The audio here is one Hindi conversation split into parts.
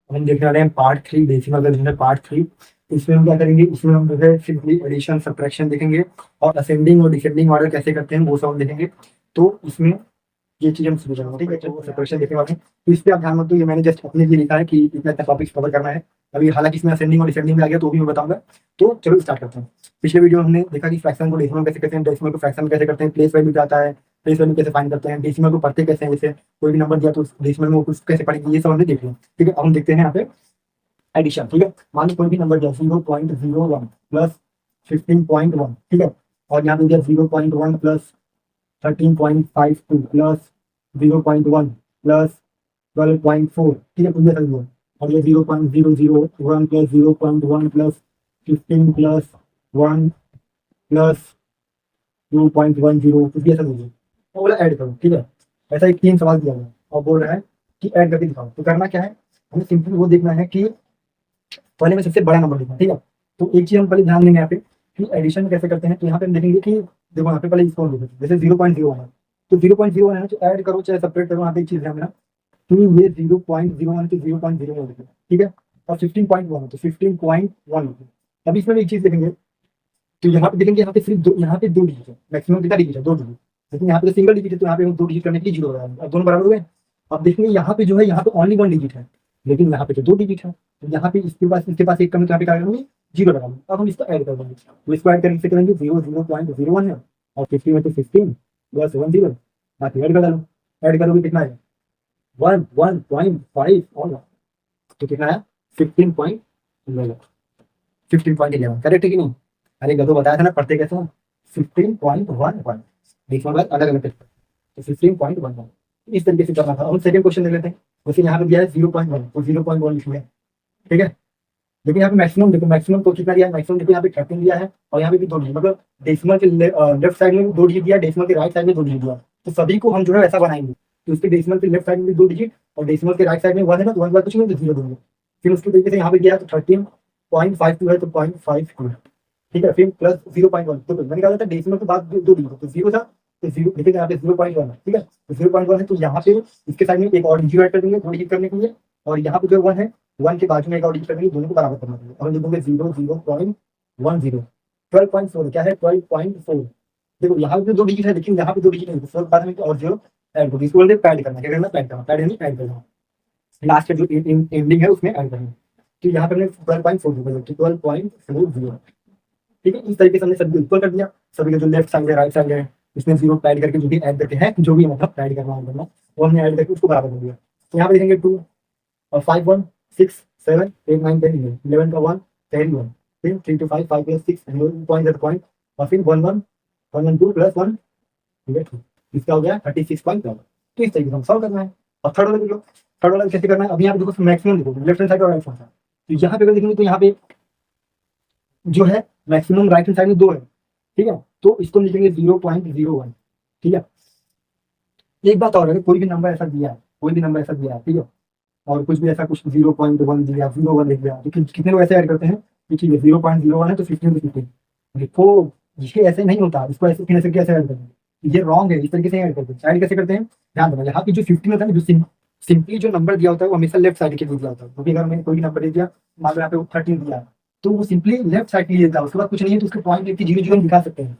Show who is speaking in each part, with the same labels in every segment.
Speaker 1: हम देखने वाले हैं पार्ट 3 डेसिमल का जो है पार्ट 3। इसमें हम क्या करेंगे, इसमें हम जो है सिंपली एडिशन सब्ट्रैक्शन देखेंगे और असेंडिंग और डिसेंडिंग ऑर्डर कैसे करते हैं वो सब हम देखेंगे। तो इसमें ये चीज हम समझ रहे हैं, ठीक है। तो सब्ट्रैक्शन देखने वाले हैं, तो इस पे आप ध्यान मत दो, ये मैंने जस्ट अपने लिए लिखा है कि इतना इतना टॉपिक्स कवर करना है। अभी हालांकि इसमें असेंडिंग और डिसेंडिंग में आ गया तो भी मैं बताऊंगा। तो चलो स्टार्ट करते हैं। पिछले वीडियो में हमने देखा कि फ्रैक्शन को डेसिमल कैसे करते हैं, डेसिमल को फ्रैक्शन कैसे करते हैं, प्लेस वैल्यू क्या आता है, प्लेस वैल्यू कैसे फाइंड करते हैं, डेसिमल को पढ़ते कैसे हैं, जैसे कोई भी नंबर दिया तो डेसिमल में वो कुछ कैसे पढ़ेंगे, ये सब हमने देख लिया, ठीक है। अब हम देखते हैं यहाँ पे एडिशन, ठीक है। मान लो कोई भी नंबर दिया 0.01 प्लस 15.1, ठीक है। और यहाँ पे दिया 0.1 प्लस 13.52 प्लस 0.1 प्लस 12.4, ठीक है। कुछ ऐसा हुआ। और ये 0.001 प्लस 0.1 प्लस 15 प्लस 1 प्लस 2.10 कुछ भी ऐसा हुआ। तो बोला ऐड करो, ठीक है। ऐसा ही 3 सवाल दिया हुआ और बोल रहा है कि ऐड करके दिखाओ। तो करना क्या है, हमें सिंपली वो देखना है कि पहले में सबसे बड़ा नंबर लिखना है, ठीक है। तो एक चीज हम पहले ध्यान देंगे यहाँ पे कि एडिशन कैसे करते हैं। तो यहाँ पे हम देखेंगे कि देखो यहाँ पे पहले इसको लिखो, जैसे 0.01 है तो 0.01 है ना, तो ऐड करो चाहे सेपरेट करो, यहाँ पे एक चीज ध्यान देना। तो ये 0.01 तो 0.01 लिखो, ठीक है। और 15.1 है तो 15.1 लिखो। अभी इसमें भी एक चीज देखेंगे, तो यहाँ पे देखेंगे, यहाँ पे सिर्फ यहाँ पे 2 डिजिट है, मैक्सिमम कितना डिजिट है, 2 डिजिट। लेकिन यहाँ पे सिंगल डिजिट है तो यहाँ पे 2 डिजिट करने के लिए 0 लगाया, अब दोनों बराबर हो गए। अब देखेंगे यहाँ पे जो है, यहाँ पे ओनली 1 डिजिट है, लेकिन यहाँ पे तो 2 डिजिट है। तो यहाँ पे इसके पास एक कम है तो यहाँ पे क्या करेंगे, 0 लगाएंगे। अब हम इसको ऐड कर देंगे, तो इसको ऐड करके करेंगे 0.01 है और 15 में तो 15 प्लस 10, बाकी ऐड कर डालो। ऐड करोगे कितना है, 1.5 और तो कितना है 15.11, 15.11 करेक्ट है कि नहीं। अरे गधो बताया था ना पढ़ते कैसे हो। 15.11 देखो अलग अलग टेक्स्ट, तो 15.11 इस तरीके से करना था। हम सेकंड क्वेश्चन देख लेते हैं। वैसे यहाँ पे दिया है 0.1 तो 0.1 लिखना है, ठीक है। लेकिन यहाँ पे मैक्सिमम देखो, मैक्सिमम तो कितना दिया है, मैक्सिमम देखो यहाँ पे 13 दिया है और यहाँ पे भी 2 डिजिट, मतलब डेसिमल के लेफ्ट साइड में 2 डिजिट दिया, डेसिमल के राइट साइड में 2 डिजिट दिया। तो सभी को हम जो है ऐसा बनाएंगे, तो उसके डेसिमल के लेफ्ट साइड में भी 2 डिजिट और डेसिमल के राइट साइड में 1 है ना, तो 1 के बाद कुछ नहीं तो 0 देंगे। फिर उसके तरीके से यहाँ पे दिया है तो 13.52 है तो 0.52, ठीक है। फिर प्लस 0.1, तो मैंने कहा था डेसिमल के बाद 2 डिजिट तो 0 था, तो 0 देखिए यहाँ पे 0.1 है, ठीक है। तो 0.1 है तो यहाँ पे इसके साइड में एक और डिजिट ऐड कर देंगे 2 डिजिट करने के लिए, और यहाँ पे जो 1 है 1 के बाजू में एक और डिजिट करके दोनों को बराबर करना चाहिए। और हम लिखोगे 0.10 12.4 क्या है 12.4। देखो यहाँ पे 2 डिजिट है लेकिन यहाँ पे 2 डिजिट है, तो बाद में और 0 ऐड करो, इसको बोलते हैं पैड करना। क्या करना, पैड करना, पैड यानी ऐड करना, लास्ट का जो एंडिंग है उसमें ऐड करना। तो यहाँ पे हमने 12.4 ठीक है। इस तरीके से हमने सभी इक्वल कर दिया, सभी का जो लेफ्ट साइड है राइट साइड है इसमें 0 ऐड करके जो भी ऐड करके है, जो भी मतलब ऐड करना वो हमने ऐड करके उसको बराबर कर दिया। तो यहाँ पे देखेंगे 2 और 5 1 6 7 8 9 10 11 का 1 10 1, फिर 3 to 5 5 प्लस 6 पॉइंट और फिर 1 1 1 1 2 प्लस 1, ठीक है। इसका हो गया 36.1। तो इस तरीके से हम सॉल्व करना है। और थर्ड वाला देख लो, थर्ड वाला कैसे करना है। अब यहाँ पे देखो मैक्सिमम देखो लेफ्ट हैंड साइड और राइट हैंड साइड, तो यहाँ पे अगर देखेंगे तो यहाँ पे जो है मैक्सिमम राइट हैंड साइड में 2 है, ठीक है। तो इसको लिखेंगे 0.01, ठीक है। एक बात और, अगर कोई भी नंबर ऐसा दिया है, कोई भी नंबर ऐसा दिया है, ठीक है, और कुछ भी ऐसा कुछ 0.1 दिया 0.1 लिख दिया, लेकिन कितने लोग ऐसे ऐड करते हैं कि ठीक है 0.01 है तो 15 to 15 लिखो। ये ऐसे नहीं होता, इसको ऐसे कैसे कैसे ऐड करते हैं, ये रॉन्ग है। इस तरीके से ऐड करते हैं, ऐड कैसे करते हैं ध्यान देना। यहाँ की जो 15 होता है ना, जो सिंपली जो नंबर दिया होता है वो हमेशा लेफ्ट साइड के लिए दिया होता है। क्योंकि अगर मैंने कोई भी नंबर दे दिया, मान लो यहाँ पे 13 दिया है तो वो सिंपली लेफ्ट साइड के लिए देता है, उसके बाद कुछ नहीं है तो उसके पॉइंट लिख के 0 0 हम दिखा सकते हैं,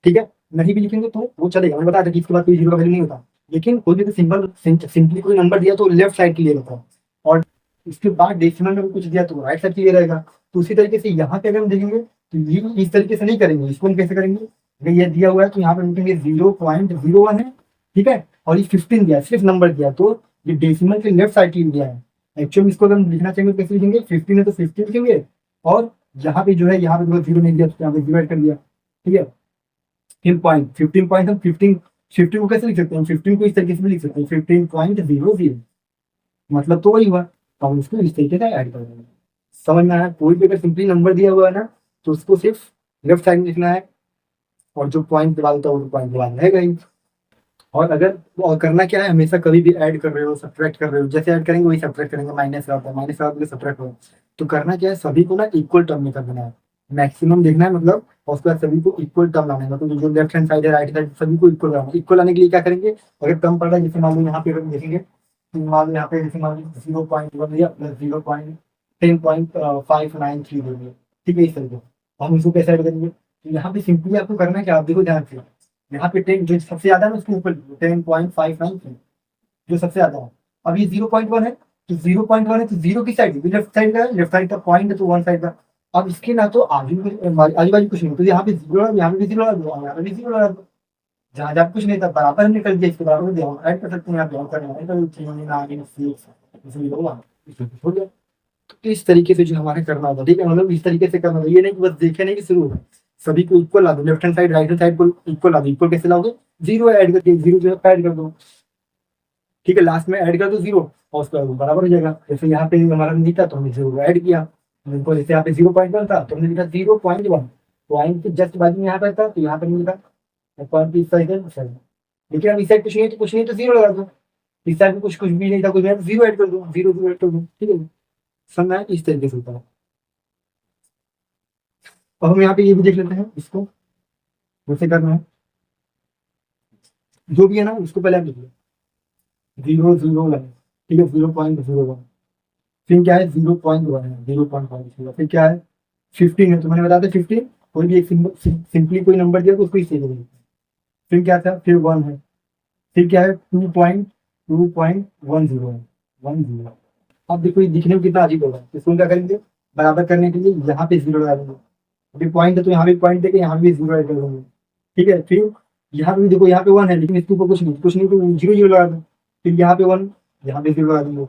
Speaker 1: ठीक है। नहीं भी लिखेंगे तो वो चलेगा, मैंने बताया था कि इसके बाद कोई 0 का वैल्यू नहीं होता। लेकिन कोई भी सिंबल सिंपली कोई नंबर दिया तो लेफ्ट साइड के लिए रहता है, और इसके बाद डेसिमल में कुछ दिया तो राइट साइड के लिए रहेगा। तो उसी तरीके से यहाँ पे अगर हम देखेंगे तो ये इस तरीके से नहीं करेंगे, इसको हम कैसे करेंगे, अगर ये दिया हुआ है तो यहाँ पे लिखेंगे 0.01 है, ठीक है। और ये 15 दिया, सिर्फ नंबर दिया तो ये डेसिमल के लेफ्ट साइड के लिए दिया है। एक्चुअली इसको अगर हम लिखना चाहेंगे तो कैसे लिखेंगे, 15 है तो 15 लिखेंगे, और यहाँ पे जो है यहाँ पे 0 नहीं दिया तो यहाँ पे 0 ऐड कर दिया, ठीक है। 15 पॉइंट हम 15 को कैसे लिख सकते हैं, 15 को इस तरीके से भी लिख सकते हैं 15.00, मतलब तो वही हुआ। तो हम इसको इस तरीके से ऐड कर देंगे। समझ में आया। कोई भी अगर सिंपली नंबर दिया हुआ है ना तो उसको सिर्फ लेफ्ट साइड में लिखना है, और जो पॉइंट के बाद होता है वो पॉइंट के बाद रहेगा ही। और अगर और करना क्या है, हमेशा कभी भी ऐड कर रहे हो सब्ट्रैक्ट कर रहे हो, जैसे ऐड करेंगे वही सब्ट्रैक्ट करेंगे, माइनस का होता है माइनस का सब्ट्रैक्ट हो। तो करना क्या है, सभी को ना इक्वल टर्म में कर देना है, मैक्सिमम देखना है मतलब, और उसके बाद सभी को इक्वल टर्म लाना है। मतलब जो लेफ्ट हैंड साइड है राइट साइड सभी को इक्वल लाना है। इक्वल लाने के लिए क्या करेंगे, अगर टर्म पड़ रहा है जैसे मान लो यहाँ पे अगर देखेंगे मान लो यहाँ पे जैसे मान लो 0.1 या प्लस 0.10.593 देंगे, ठीक है, इस तरीके से हम इसको कैसे ऐड करेंगे। तो यहाँ पे सिंपली आपको करना है कि आप देखो ध्यान से, यहाँ पे 10 जो सबसे ज्यादा है ना उसके ऊपर 10.593 जो सबसे ज्यादा है। अब ये 0.1 है, तो 0.1 है तो जीरो की साइड लेफ्ट साइड का, लेफ्ट साइड का पॉइंट है तो वन साइड का। अब इसके ना तो आजू आजू बाजू कुछ नहीं, तो यहाँ पे जीरो, यहाँ पे भी जीरो लगा दो, यहाँ पे भी जीरो लगा दो। जहाँ जहाँ कुछ नहीं था बराबर हमने कर दिया, इसके बराबर दिया ऐड कर सकते हैं आप, हो गया। तो इस तरीके से जो हमारे करना होता है, ठीक है, मतलब इस तरीके से करना होता है, ये नहीं कि बस देखे नहीं कि शुरू है, सभी को इक्वल ला दो, left hand side right hand side को इक्वल ला दो। इक्वल कैसे लाओगे, जीरो ऐड करके, जीरो जो है ऐड कर दो, ठीक है, लास्ट में ऐड कर दो जीरो और उसका बराबर हो जाएगा। जैसे यहाँ पे हमारा नहीं था तो हमने जीरो ऐड किया, तो जैसे यहाँ पे 0.1 था तो हमने लिखा 0.1, पॉइंट के जस्ट बाजू में यहाँ पे था तो यहाँ पे नहीं लिखा पॉइंट की इस साइड है। लेकिन अब इस साइड कुछ नहीं है तो कुछ नहीं, तो जीरो लगा दो, इस साइड में कुछ कुछ भी नहीं था, कुछ नहीं, जीरो ऐड कर दो, जीरो जीरो ऐड कर दो, ठीक है, समझना है, इस तरीके से होता है। अब हम यहाँ पे ये भी देख लेते हैं, इसको कैसे करना है, जो भी है ना उसको पहले आप लिख लो, 001, ठीक है, 0.01, फिर क्या है 0.1 है, 0.5, फिर क्या है 15 है, तो मैंने बताया था 15, कोई भी एक सिंपली कोई नंबर दिया तो उसको इसे करेंगे। फिर क्या था, फिर 1 है, फिर क्या है 2.10 है, 10। अब देखो ये दिखने में कितना अजीब होगा, इसको क्या करेंगे, बराबर करने के लिए यहाँ पे जीरो लगा देंगे, अभी पॉइंट है तो यहाँ भी पॉइंट देके यहाँ भी जीरो ऐड कर देंगे, ठीक है। फिर यहाँ पे भी देखो, यहाँ पे 1 है लेकिन इसके ऊपर कुछ नहीं, कुछ नहीं तो जीरो जीरो लगा दो, फिर यहाँ पे 1, यहाँ पे जीरो लगा देंगे,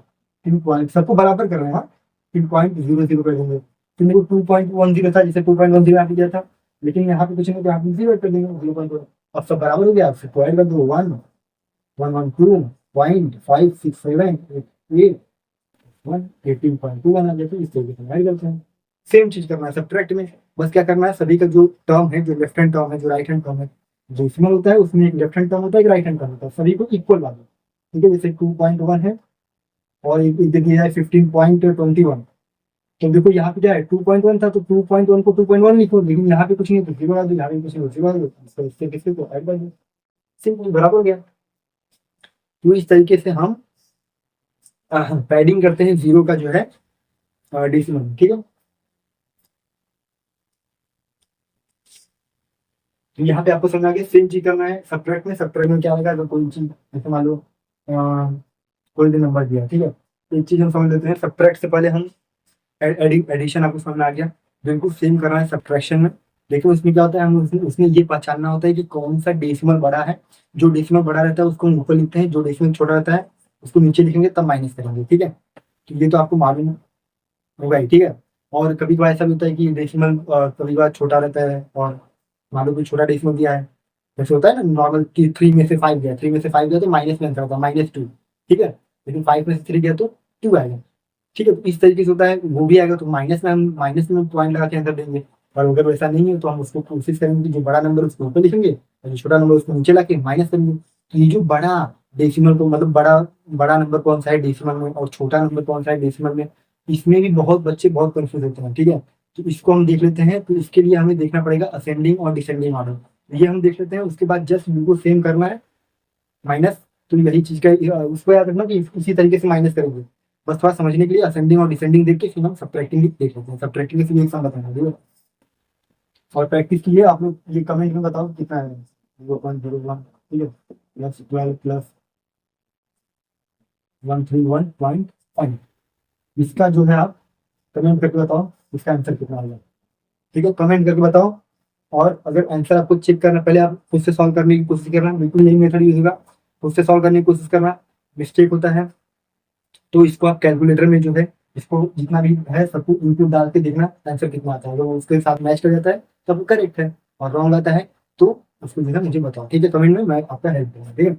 Speaker 1: फिर पॉइंट सबको बराबर कर रहे हैं, हाँ, फिर पॉइंट जीरो जीरो कर देंगे। फिर देखो 2.10 था, जैसे 2.10 यहाँ पे दिया था, लेकिन यहाँ पे कुछ नहीं तो यहाँ पे जीरो ऐड कर देंगे, 0.1। अब सब बराबर हो गया, आपसे पॉइंट कर दो 1, 112.567 18.2 बना देते हैं, इस तरीके से ऐड करते हैं। सेम चीज करना है सब्ट्रैक्ट में, बस क्या करना है, सभी का जो टर्म है, जो लेफ्ट हैंड टर्म है, जो राइट हैंड टर्म है, जो डेसिमल होता है उसमें एक लेफ्ट हैंड टर्म होता है, एक राइट हैंड टर्म होता है, सभी को इक्वल ला दो, ठीक है। जैसे 2.1 है और एक दिया है 15.21, तो देखो यहाँ पे क्या है 2.1 था तो 2.1 को 2.1 लिखो, लेकिन यहाँ पे कुछ नहीं तो जीरो लगा दो, यहाँ पे कुछ नहीं जीरो लगा दो, इससे किससे तो ऐड कर दो, सिंपल बराबर हो गया। तो इस तरीके से हम पैडिंग करते हैं जीरो का जो है डेसिमल, ठीक है। तो यहाँ पे आपको समझ आ गया, सेम चीज करना है सब्ट्रैक्ट में। सब्ट्रैक्ट में क्या होगा, अगर कोई चीज जैसे मान लो कोई भी नंबर दिया, ठीक है, तो एक चीज हम समझ लेते हैं, सब्ट्रैक्ट से पहले हम एडिशन आपको समझ में आ गया, बिल्कुल सेम करना है सब्ट्रैक्शन में। देखो उसमें क्या होता है, हम उसमें ये पहचानना होता है कि कौन सा डेसिमल बड़ा है, जो डेसिमल बड़ा रहता है उसको हम ऊपर लिखते हैं, जो डेसिमल छोटा रहता है उसको नीचे लिखेंगे तब माइनस करेंगे, ठीक है। तो ये तो आपको मालूम होगा ही, ठीक है। और कभी कभार ऐसा भी होता है कि डेसिमल कभी कभार छोटा रहता है, और मान लो कोई छोटा डेसिमल दिया है, जैसे होता है ना नॉर्मल कि 3 में से 5 गया, 3 में से 5 गया तो माइनस में आंसर होता है -2, ठीक है, लेकिन 5 में से 3 गया तो 2 आएगा, ठीक है। तो इस तरीके से होता है, वो भी आएगा तो माइनस में, हम माइनस में पॉइंट लगा के आंसर देंगे। और अगर वैसा नहीं है तो हम उसको कोशिश करेंगे कि जो बड़ा नंबर उसको ऊपर लिखेंगे और जो छोटा नंबर उसको नीचे ला के माइनस करेंगे। तो ये जो बड़ा डेसिमल को मतलब बड़ा बड़ा नंबर कौन सा है डेसिमल में और छोटा नंबर कौन सा है डेसिमल में, इसमें भी बहुत बच्चे बहुत कंफ्यूज होते हैं, ठीक है। तो इसको हम देख लेते हैं, तो इसके लिए हमें देखना पड़ेगा असेंडिंग और डिसेंडिंग ऑर्डर, ये हम देख लेते हैं। उसके बाद जस्ट बिल्कुल सेम करना है माइनस, तो यही चीज का उसको याद रखना कि उसी तरीके से माइनस करेंगे। बस थोड़ा समझने के लिए असेंडिंग और डिसेंडिंग देख के फिर हम सब्ट्रैक्टिंग देख लेते हैं, सब्ट्रैक्टिंग से भी एक साथ बताना, ठीक है। और प्रैक्टिस के लिए आप लोग ये कमेंट में बताओ कितना है, 0.01, ठीक है, प्लस 12 प्लस 131.5, इसका जो है आप कमेंट करके बताओ इसका आंसर कितना होगा, ठीक है, कमेंट करके बताओ। और अगर आंसर आपको चेक करना, पहले आप खुद से सॉल्व करने की कोशिश करना, बिल्कुल यही मेथड यूज होगा, खुद से सॉल्व करने की कोशिश करना। मिस्टेक होता है तो इसको आप कैलकुलेटर में जो है, इसको जितना भी है सबको इनपुट डाल के देखना आंसर कितना आता है, अगर वो उसके साथ मैच कर जाता है तब करेक्ट है, और रॉन्ग आता है तो उसको जो है मुझे बताओ, ठीक है, कमेंट में मैं आपका हेल्प करूँगा, ठीक है।